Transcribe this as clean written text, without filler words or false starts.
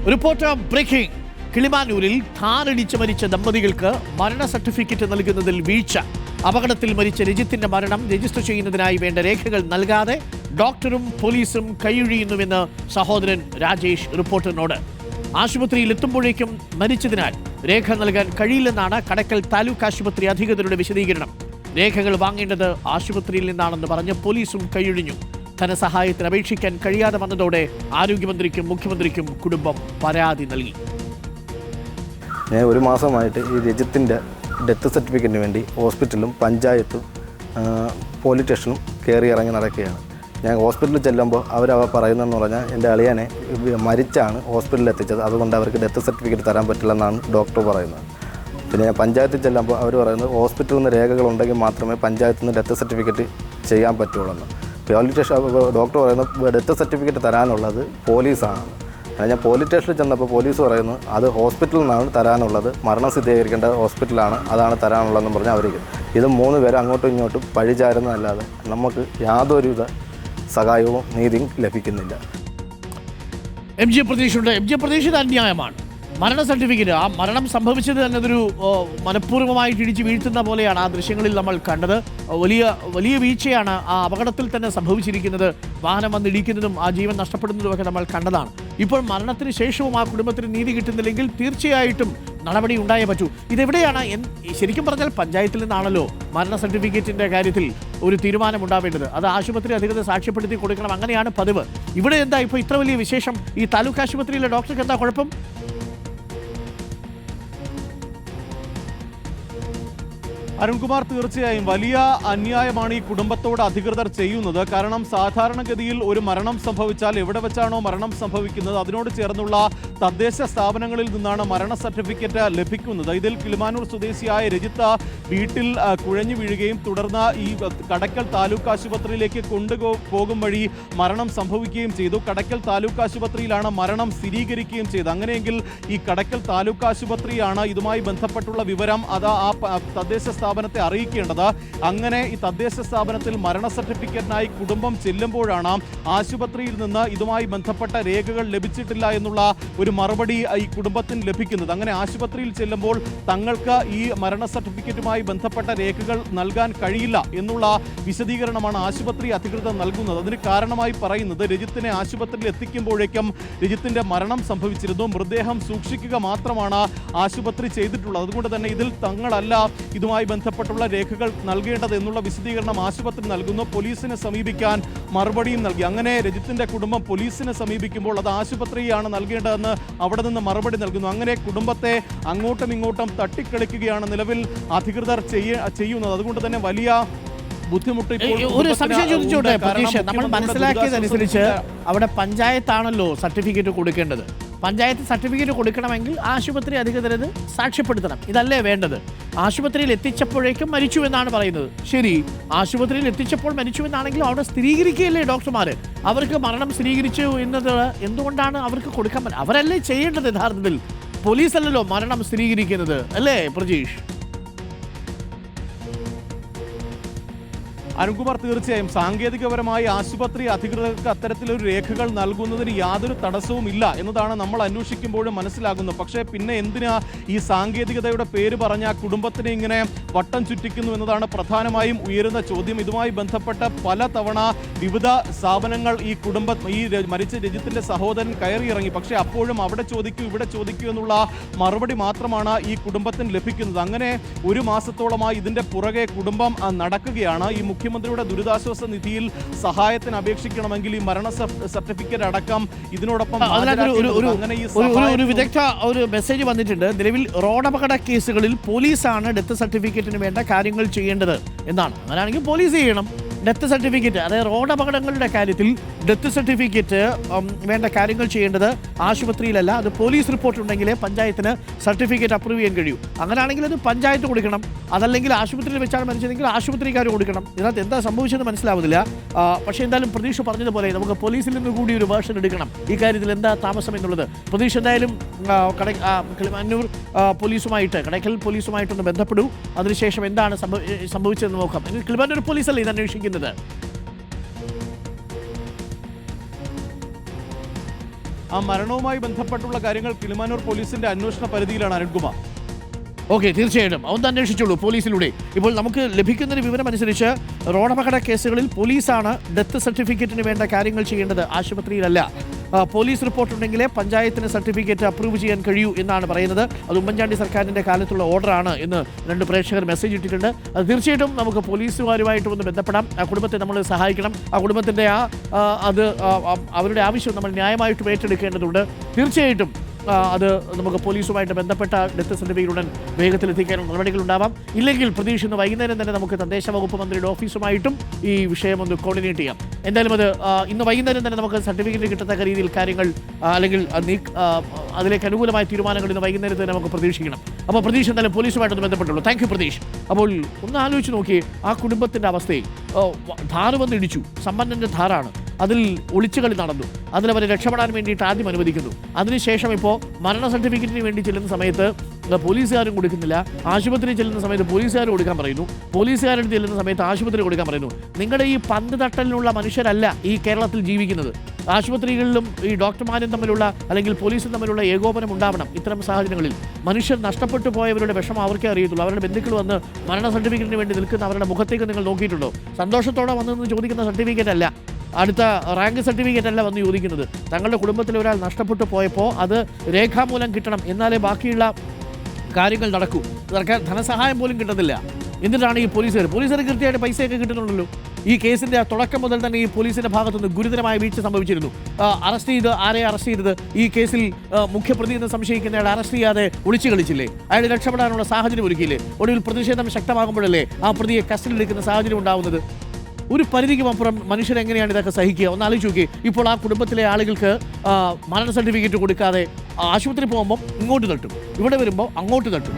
Reporter breaking. കിളിമാനൂരിൽ കാറിടിച്ച് മരിച്ച ദമ്പതികൾക്ക് മരണ സർട്ടിഫിക്കറ്റ് നൽകുന്നതിൽ വീഴ്ച. അപകടത്തിൽ മരിച്ച രജിത്തിന്റെ മരണം രജിസ്റ്റർ ചെയ്യുന്നതിനായി വേണ്ട രേഖകൾ നൽകാതെ ഡോക്ടറും പോലീസും കൈയൊഴിയുന്നുവെന്ന് സഹോദരൻ രാജേഷ് റിപ്പോർട്ടറിനോട്. ആശുപത്രിയിൽ എത്തുമ്പോഴേക്കും മരിച്ചതിനാൽ രേഖ നൽകാൻ കഴിയില്ലെന്നാണ് കടക്കൽ താലൂക്ക് ആശുപത്രി അധികൃതരുടെ വിശദീകരണം. രേഖകൾ വാങ്ങേണ്ടത് ആശുപത്രിയിൽ നിന്നാണെന്ന് പറഞ്ഞ് പോലീസും കൈയൊഴിഞ്ഞു. ധനസഹായത്തിന് അപേക്ഷിക്കാൻ കഴിയാതെ വന്നതോടെ ആരോഗ്യമന്ത്രിക്കും മുഖ്യമന്ത്രിക്കും കുടുംബം പരാതി നൽകി. ഞാൻ ഒരു മാസമായിട്ട് ഈ രജിത്തിൻ്റെ ഡെത്ത് സർട്ടിഫിക്കറ്റിന് വേണ്ടി ഹോസ്പിറ്റലും പഞ്ചായത്തും പോലീസ് സ്റ്റേഷനും കയറി ഇറങ്ങി നടക്കുകയാണ്. ഞാൻ ഹോസ്പിറ്റലിൽ ചെല്ലുമ്പോൾ അവർ പറയുന്നതെന്ന് പറഞ്ഞാൽ എൻ്റെ അളിയനെ മരിച്ചാണ് ഹോസ്പിറ്റലിൽ എത്തിച്ചത്, അതുകൊണ്ട് അവർക്ക് ഡെത്ത് സർട്ടിഫിക്കറ്റ് തരാൻ പറ്റില്ലെന്നാണ് ഡോക്ടർ പറയുന്നത്. പിന്നെ ഞാൻ പഞ്ചായത്തിൽ ചെല്ലുമ്പോൾ അവർ പറയുന്നത് ഹോസ്പിറ്റലിൽ നിന്ന് രേഖകളുണ്ടെങ്കിൽ മാത്രമേ പഞ്ചായത്തിൽ നിന്ന് ഡെത്ത് സർട്ടിഫിക്കറ്റ് ചെയ്യാൻ പറ്റുള്ളൂ. പോലീസ് സ്റ്റേഷൻ ഡോക്ടർ പറയുന്നത് ഡെത്ത് സർട്ടിഫിക്കറ്റ് തരാനുള്ളത് പോലീസാണ്. ഞാൻ പോലീസ് സ്റ്റേഷനിൽ ചെന്നപ്പോൾ പോലീസ് പറയുന്നു അത് ഹോസ്പിറ്റലിൽ നിന്നാണ് തരാനുള്ളത്, മരണം സ്ഥിരീകരിക്കേണ്ട ഹോസ്പിറ്റലാണ്, അതാണ് തരാനുള്ളതെന്ന് പറഞ്ഞാൽ അവർക്ക് ഇത് 3 പേര് അങ്ങോട്ടും ഇങ്ങോട്ടും പഴിചാരുന്നതല്ലാതെ നമുക്ക് യാതൊരുവിധ സഹായവും നീതിയും ലഭിക്കുന്നില്ല. എം ജി പ്രതീക്ഷ ഇത് അന്യായമാണ്. മരണ സർട്ടിഫിക്കറ്റ്, ആ മരണം സംഭവിച്ചത് തന്നെ അതൊരു മനഃപൂർവ്വമായിട്ട് ഇടിച്ച് വീഴ്ത്തുന്ന പോലെയാണ് ആ ദൃശ്യങ്ങളിൽ നമ്മൾ കണ്ടത്. വലിയ വീഴ്ചയാണ് ആ അപകടത്തിൽ തന്നെ സംഭവിച്ചിരിക്കുന്നത്. വാഹനം വന്നിടിക്കുന്നതും ആ ജീവൻ നഷ്ടപ്പെടുന്നതുമൊക്കെ നമ്മൾ കണ്ടതാണ്. ഇപ്പോൾ മരണത്തിന് ശേഷവും ആ കുടുംബത്തിന് നീതി കിട്ടുന്നില്ലെങ്കിൽ തീർച്ചയായിട്ടും നടപടി ഉണ്ടായേ പറ്റൂ. ഇതെവിടെയാണ് ശരിക്കും പറഞ്ഞാൽ പഞ്ചായത്തിൽ നിന്നാണല്ലോ മരണ സർട്ടിഫിക്കറ്റിൻ്റെ കാര്യത്തിൽ ഒരു തീരുമാനമുണ്ടാവേണ്ടത്. അത് ആശുപത്രി അധികൃതർ സാക്ഷ്യപ്പെടുത്തി കൊടുക്കണം, അങ്ങനെയാണ് പതിവ്. ഇവിടെ എന്താ ഇപ്പോൾ ഇത്ര വലിയ വിശേഷം? ഈ താലൂക്ക് ആശുപത്രിയിലെ ഡോക്ടർക്ക് എന്താ കുഴപ്പം? അരുൺകുമാർ, തീർച്ചയായും വലിയ അന്യായമാണ് ഈ കുടുംബത്തോട് അധികൃതർ ചെയ്യുന്നത്. കാരണം സാധാരണഗതിയിൽ ഒരു മരണം സംഭവിച്ചാൽ എവിടെ വെച്ചാണോ മരണം സംഭവിക്കുന്നത് അതിനോട് ചേർന്നുള്ള തദ്ദേശ സ്ഥാപനങ്ങളിൽ നിന്നാണ് മരണ സർട്ടിഫിക്കറ്റ് ലഭിക്കുന്നത്. ഇതിൽ കിളിമാനൂർ സ്വദേശിയായ രജിത്ത് വീട്ടിൽ കുഴഞ്ഞു വീഴുകയും തുടർന്ന് ഈ കടക്കൽ താലൂക്ക് ആശുപത്രിയിലേക്ക് കൊണ്ടുപോകും വഴി മരണം സംഭവിക്കുകയും ചെയ്തു. കടക്കൽ താലൂക്ക് ആശുപത്രിയിലാണ് മരണം സ്ഥിരീകരിക്കുകയും ചെയ്തത്. അങ്ങനെയെങ്കിൽ ഈ കടക്കൽ താലൂക്ക് ആശുപത്രിയാണ് ഇതുമായി ബന്ധപ്പെട്ടുള്ള വിവരം അത് ആ തദ്ദേശ സ്ഥാപനത്തെ അറിയിക്കേണ്ടത്. അങ്ങനെ ഈ തദ്ദേശ സ്ഥാപനത്തിൽ മരണ സർട്ടിഫിക്കറ്റിനായി കുടുംബം ചെല്ലുമ്പോഴാണ് ആശുപത്രിയിൽ നിന്ന് ഇതുമായി ബന്ധപ്പെട്ട രേഖകൾ ലഭിച്ചിട്ടില്ല എന്നുള്ള ഒരു മറുപടി ഈ കുടുംബത്തിന് ലഭിക്കുന്നത്. അങ്ങനെ ആശുപത്രിയിൽ ചെല്ലുമ്പോൾ തങ്ങൾക്ക് ഈ മരണ സർട്ടിഫിക്കറ്റുമായി ബന്ധപ്പെട്ട രേഖകൾ നൽകാൻ കഴിയില്ല എന്നുള്ള വിശദീകരണമാണ് ആശുപത്രി അധികൃതർ നൽകുന്നത്. അതിന് കാരണമായി പറയുന്നത് രജിത്തിനെ ആശുപത്രിയിൽ എത്തിക്കുമ്പോഴേക്കും രജിത്തിന്റെ മരണം സംഭവിച്ചിരുന്നു, മൃതദേഹം സൂക്ഷിക്കുക മാത്രമാണ് ആശുപത്രി ചെയ്തിട്ടുള്ളത്. അതുകൊണ്ട് തന്നെ ഇതിൽ തങ്ങളല്ല ഇതുമായി ബന്ധപ്പെട്ടുള്ള രേഖകൾ നൽകേണ്ടത് എന്നുള്ള വിശദീകരണം ആശുപത്രി നൽകുന്നു. പോലീസിനെ സമീപിക്കാൻ മറുപടിയും നൽകി. അങ്ങനെ രജിത്തിന്റെ കുടുംബം പോലീസിനെ സമീപിക്കുമ്പോൾ അത് ആശുപത്രിയാണ് നൽകേണ്ടതെന്ന് അവിടെ നിന്ന് മറുപടി നൽകുന്നു. അങ്ങനെ കുടുംബത്തെ അങ്ങോട്ടും ഇങ്ങോട്ടും തട്ടിക്കളിക്കുകയാണ് നിലവിൽ അധികൃതർ ചെയ്യുന്നത്. അതുകൊണ്ട് തന്നെ വലിയ ബുദ്ധിമുട്ട്. ഒരു സംശയം ചോദിച്ചോട്ടെ പ്രതീക്ഷ, നമ്മൾ മനസ്സിലാക്കിയതനുസരിച്ച് അവിടെ പഞ്ചായത്താണല്ലോ സർട്ടിഫിക്കറ്റ് കൊടുക്കേണ്ടത്. പഞ്ചായത്ത് സർട്ടിഫിക്കറ്റ് കൊടുക്കണമെങ്കിൽ ആശുപത്രി അധികൃതരത് സാക്ഷ്യപ്പെടുത്തണം. ഇതല്ലേ വേണ്ടത്? ആശുപത്രിയിൽ എത്തിച്ചപ്പോഴേക്കും മരിച്ചു എന്നാണ് പറയുന്നത്. ശരി, ആശുപത്രിയിൽ എത്തിച്ചപ്പോൾ മരിച്ചു എന്നാണെങ്കിലും അവിടെ സ്ഥിരീകരിക്കുകയല്ലേ ഡോക്ടർമാർ? അവർക്ക് മരണം സ്ഥിരീകരിച്ചു എന്നത് എന്തുകൊണ്ടാണ് അവർക്ക് കൊടുക്കാൻ? അവരല്ലേ ചെയ്യേണ്ടത് യഥാർത്ഥത്തിൽ? പോലീസല്ലല്ലോ മരണം സ്ഥിരീകരിക്കുന്നത്, അല്ലേ പ്രജീഷ്? അരുൺകുമാർ, തീർച്ചയായും സാങ്കേതികപരമായി ആശുപത്രി അധികൃതർക്ക് അത്തരത്തിലൊരു രേഖകൾ നൽകുന്നതിന് യാതൊരു തടസ്സവും ഇല്ല എന്നതാണ് നമ്മൾ അന്വേഷിക്കുമ്പോഴും മനസ്സിലാകുന്നത്. പക്ഷേ പിന്നെ എന്തിനാ ഈ സാങ്കേതികതയുടെ പേര് പറഞ്ഞ കുടുംബത്തിനെ ഇങ്ങനെ വട്ടം ചുറ്റിക്കുന്നു എന്നതാണ് പ്രധാനമായും ഉയരുന്ന ചോദ്യം. ഇതുമായി ബന്ധപ്പെട്ട പല തവണ വിവിധ സ്ഥാപനങ്ങൾ ഈ മരിച്ച രജിത്തിന്റെ സഹോദരൻ കയറിയിറങ്ങി. പക്ഷേ അപ്പോഴും അവിടെ ചോദിക്കൂ ഇവിടെ ചോദിക്കൂ എന്നുള്ള മറുപടി മാത്രമാണ് ഈ കുടുംബത്തിന് ലഭിക്കുന്നത്. അങ്ങനെ ഒരു മാസത്തോളമായി ഇതിന്റെ പുറകെ കുടുംബം നടക്കുകയാണ്. ഈ മുഖ്യമന്ത്രിയുടെ ദുരിതാശ്വാസ നിധിയിൽ സഹായത്തിന് അപേക്ഷിക്കണമെങ്കിൽ ഈ മരണ സർട്ടിഫിക്കറ്റ് അടക്കം ഇതിനോടൊപ്പം ഒരു വിദഗ്ധ ഒരു മെസ്സേജ് വന്നിട്ടുണ്ട്. നിലവിൽ റോഡപകട കേസുകളിൽ പോലീസാണ് ഡെത്ത് സർട്ടിഫിക്കറ്റിന് വേണ്ട കാര്യങ്ങൾ ചെയ്യേണ്ടത് എന്നാണ്. അങ്ങനെയാണെങ്കിൽ പോലീസ് ചെയ്യണം. ഡെത്ത് സർട്ടിഫിക്കറ്റ്, അതായത് റോഡ് അപകടങ്ങളുടെ കാര്യത്തിൽ ഡെത്ത് സർട്ടിഫിക്കറ്റ് വേണ്ട കാര്യങ്ങൾ ചെയ്യേണ്ടത് ആശുപത്രിയിലല്ല, അത് പോലീസ് റിപ്പോർട്ട് ഉണ്ടെങ്കിലേ പഞ്ചായത്തിന് സർട്ടിഫിക്കറ്റ് അപ്രൂവ് ചെയ്യാൻ കഴിയൂ. അങ്ങനെയാണെങ്കിൽ അത് പഞ്ചായത്ത് കൊടുക്കണം. അതല്ലെങ്കിൽ ആശുപത്രിയിൽ വെച്ചാണ് മരിച്ചതെങ്കിൽ ആശുപത്രിക്കാർ കൊടുക്കണം. ഇതിനകത്ത് എന്താ സംഭവിച്ചതെന്ന് മനസ്സിലാവുന്നില്ല. പക്ഷേ എന്തായാലും പ്രതീക്ഷ പറഞ്ഞതുപോലെ നമുക്ക് പോലീസിൽ നിന്ന് കൂടി ഒരു വേർഷൻ എടുക്കണം ഈ കാര്യത്തിൽ എന്താ താമസം എന്നുള്ളത്. പ്രതീക്ഷ എന്തായാലും കിളിമാനൂർ പോലീസുമായിട്ട്, കടയ്ക്കൽ പോലീസുമായിട്ടൊന്ന് ബന്ധപ്പെടൂ. അതിനുശേഷം എന്താണ് സംഭവിച്ചതെന്ന് നോക്കാം. കിളിമാനൂർ പോലീസല്ലേ ഇത് അന്വേഷിക്കുന്നത്? ആ മരണവുമായി ബന്ധപ്പെട്ടുള്ള കാര്യങ്ങൾ കിളിമാനൂർ പോലീസിന്റെ അന്വേഷണ പരിധിയിലാണ് അരുൺകുമാർ. ഓക്കെ, തീർച്ചയായിട്ടും ഒന്ന് അന്വേഷിച്ചോളൂ പോലീസിലൂടെ. ഇപ്പോൾ നമുക്ക് ലഭിക്കുന്നൊരു വിവരം അനുസരിച്ച് റോഡപകട കേസുകളിൽ പോലീസാണ് ഡെത്ത് സർട്ടിഫിക്കറ്റിന് വേണ്ട കാര്യങ്ങൾ ചെയ്യേണ്ടത്, ആശുപത്രിയിലല്ല. പോലീസ് റിപ്പോർട്ട് ഉണ്ടെങ്കിലേ പഞ്ചായത്തിന് സർട്ടിഫിക്കറ്റ് അപ്രൂവ് ചെയ്യാൻ കഴിയൂ എന്നാണ് പറയുന്നത്. അത് ഉമ്മൻചാണ്ടി സർക്കാരിൻ്റെ കാലത്തുള്ള ഓർഡറാണ് എന്ന് 2 പ്രേക്ഷകർ മെസ്സേജ് ഇട്ടിട്ടുണ്ട്. അത് തീർച്ചയായിട്ടും നമുക്ക് പോലീസുകാരുമായിട്ട് ഒന്ന് ബന്ധപ്പെടാം. ആ കുടുംബത്തെ നമ്മൾ സഹായിക്കണം. ആ കുടുംബത്തിൻ്റെ അവരുടെ ആവശ്യം നമ്മൾ ന്യായമായിട്ട് ഏറ്റെടുക്കേണ്ടതുണ്ട്. തീർച്ചയായിട്ടും അത് നമുക്ക് പോലീസുമായിട്ട് ബന്ധപ്പെട്ട ഡെത്ത് സർട്ടിഫിക്കറ്റ് ഉടൻ വേഗത്തിലെത്തിക്കാനും നടപടികളുണ്ടാവാം. ഇല്ലെങ്കിൽ പ്രതീക്ഷ ഇന്ന് വൈകുന്നേരം തന്നെ നമുക്ക് തദ്ദേശ വകുപ്പ് മന്ത്രിയുടെ ഓഫീസുമായിട്ടും ഈ വിഷയം ഒന്ന് കോർഡിനേറ്റ് ചെയ്യാം. എന്തായാലും അത് ഇന്ന് വൈകുന്നേരം തന്നെ നമുക്ക് സർട്ടിഫിക്കറ്റ് കിട്ടത്തക്ക രീതിയിൽ കാര്യങ്ങൾ അല്ലെങ്കിൽ അതിലേക്ക് അനുകൂലമായ തീരുമാനങ്ങൾ ഇന്ന് വൈകുന്നേരം തന്നെ നമുക്ക് പ്രതീക്ഷിക്കണം. അപ്പോൾ പ്രതീക്ഷ എന്തായാലും പോലീസുമായിട്ടൊന്ന് ബന്ധപ്പെട്ടുള്ളൂ. Thank you Prateesh. അപ്പോൾ ഒന്ന് ആലോചിച്ച് നോക്കിയേ ആ കുടുംബത്തിൻ്റെ അവസ്ഥയെ. ധാറ് വന്ന് ഇടിച്ചു, സമ്പന്നൻ്റെ ധാറാണ്, അതിൽ ഒളിച്ചുകളി നടന്നു, അതിലവരെ രക്ഷപ്പെടാൻ വേണ്ടിയിട്ട് ആദ്യം അനുവദിക്കുന്നു. അതിനുശേഷം ഇപ്പോൾ മരണ സർട്ടിഫിക്കറ്റിന് വേണ്ടി ചെല്ലുന്ന സമയത്ത് പോലീസുകാരും കൊടുക്കുന്നില്ല, ആശുപത്രി ചെല്ലുന്ന സമയത്ത് പോലീസുകാർ കൊടുക്കാൻ പറയുന്നു, പോലീസുകാരുടെ ചെല്ലുന്ന സമയത്ത് ആശുപത്രി കൊടുക്കാൻ പറയുന്നു. നിങ്ങളുടെ ഈ പന്ത് തട്ടലിനുള്ള മനുഷ്യരല്ല ഈ കേരളത്തിൽ ജീവിക്കുന്നത്. ആശുപത്രികളിലും ഈ ഡോക്ടർമാരും തമ്മിലുള്ള അല്ലെങ്കിൽ പോലീസും തമ്മിലുള്ള ഏകോപനം ഉണ്ടാവണം. ഇത്തരം സാഹചര്യങ്ങളിൽ മനുഷ്യർ നഷ്ടപ്പെട്ടു പോയവരുടെ വിഷമം അവർക്കേ അറിയത്തുള്ളൂ. അവരുടെ ബന്ധുക്കൾ വന്ന് മരണ സർട്ടിഫിക്കറ്റിന് വേണ്ടി നിൽക്കുന്ന അവരുടെ മുഖത്തേക്ക് നിങ്ങൾ നോക്കിയിട്ടുണ്ടോ? സന്തോഷത്തോടെ വന്നു ചോദിക്കുന്ന സർട്ടിഫിക്കറ്റ് അല്ല, അടുത്ത റാങ്ക് സർട്ടിഫിക്കറ്റ് അല്ല വന്ന് ചോദിക്കുന്നത്. തങ്ങളുടെ കുടുംബത്തിൽ ഒരാൾ നഷ്ടപ്പെട്ടു പോയപ്പോൾ അത് രേഖാമൂലം കിട്ടണം, എന്നാലേ ബാക്കിയുള്ള കാര്യങ്ങൾ നടക്കൂ. സർക്കാർ ധനസഹായം പോലും കിട്ടുന്നില്ല. എന്നിട്ടാണ് ഈ പോലീസുകാർ കൃത്യമായിട്ട് പൈസയൊക്കെ കിട്ടുന്നുണ്ടല്ലോ. ഈ കേസിൻ്റെ തുടക്കം മുതൽ തന്നെ ഈ പോലീസിൻ്റെ ഭാഗത്തുനിന്ന് ഗുരുതരമായ വീഴ്ച സംഭവിച്ചിരുന്നു. അറസ്റ്റ് ചെയ്തത് ഈ കേസിൽ മുഖ്യപ്രതി എന്ന് സംശയിക്കുന്നയാൾ അറസ്റ്റ് ചെയ്യാതെ ഒളിച്ചു കളിച്ചില്ലേ? അയാൾ രക്ഷപ്പെടാനുള്ള സാഹചര്യം ഒരുക്കിയില്ലേ? ഒടുവിൽ പ്രതിഷേധം ശക്തമാകുമ്പോഴല്ലേ ആ പ്രതിയെ കസ്റ്റഡിയിലെടുക്കുന്ന സാഹചര്യം ഉണ്ടാവുന്നത്? ഒരു പരിധിക്കും അപ്പുറം മനുഷ്യരെങ്ങനെയാണ് ഇതൊക്കെ സഹിക്കുക? ഒന്ന് ആലോചിച്ച് നോക്കി. ഇപ്പോൾ ആ കുടുംബത്തിലെ ആളുകൾക്ക് മരണ സർട്ടിഫിക്കറ്റ് കൊടുക്കാതെ ആശുപത്രി പോകുമ്പോൾ ഇങ്ങോട്ട് തട്ടും, ഇവിടെ വരുമ്പോൾ അങ്ങോട്ട് തട്ടും.